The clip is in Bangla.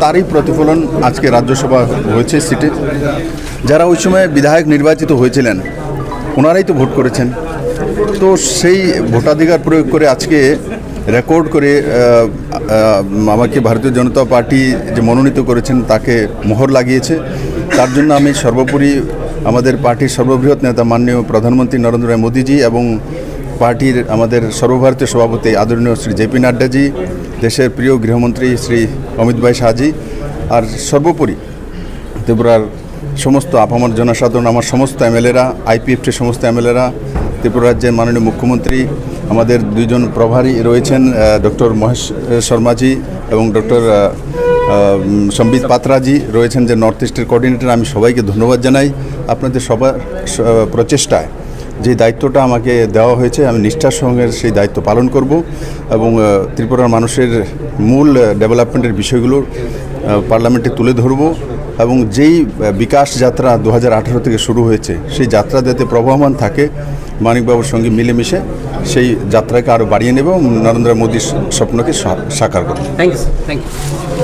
তারই প্রতিফলন আজকে রাজ্যসভা হয়েছে সিটে। যারা ওই সময় বিধায়ক নির্বাচিত হয়েছিলেন ওনারাই তো ভোট করেছেন, তো সেই ভোটাধিকার প্রয়োগ করে আজকে রেকর্ড করে আমাকে ভারতীয় জনতা পার্টি যে মনোনীত করেছেন তাকে মোহর লাগিয়েছে। তার জন্য আমি সর্বোপরি আমাদের পার্টির সর্ববৃহৎ নেতা মাননীয় প্রধানমন্ত্রী নরেন্দ্র মোদীজি এবং পার্টির আমাদের সর্বভারতীয় সভাপতি আদরণীয় শ্রী জেপি নাড্ডাজি, দেশের প্রিয় গৃহমন্ত্রী শ্রী অমিত ভাই শাহজি, আর সর্বোপরি ত্রিপুরার সমস্ত আপামর জনসাধারণ, আমার সমস্ত এমএলএরা, আইপিএফটির সমস্ত এমএলএরা, ত্রিপুরা রাজ্যের মাননীয় মুখ্যমন্ত্রী, আমাদের দুইজন প্রভারী রয়েছেন ডক্টর মহেশ শর্মাজি এবং ডক্টর সম্বিত পাত্রাজি রয়েছেন যে নর্থ ইস্টের কোঅর্ডিনেটর। আমি সবাইকে ধন্যবাদ জানাই। আপনাদের সবার প্রচেষ্টায় যে দায়িত্বটা আমাকে দেওয়া হয়েছে আমি নিষ্ঠার সঙ্গে সেই দায়িত্ব পালন করব এবং ত্রিপুরার মানুষের মূল ডেভেলপমেন্টের বিষয়গুলো পার্লামেন্টে তুলে ধরব এবং যেই বিকাশ যাত্রা 2018 থেকে শুরু হয়েছে সেই যাত্রা যাতে প্রবহমান থাকে, মানিকবাবুর সঙ্গে মিলেমিশে সেই যাত্রাকে আরও বাড়িয়ে নেব এবং নরেন্দ্র মোদীর স্বপ্নকে সাকার করব। Thank you.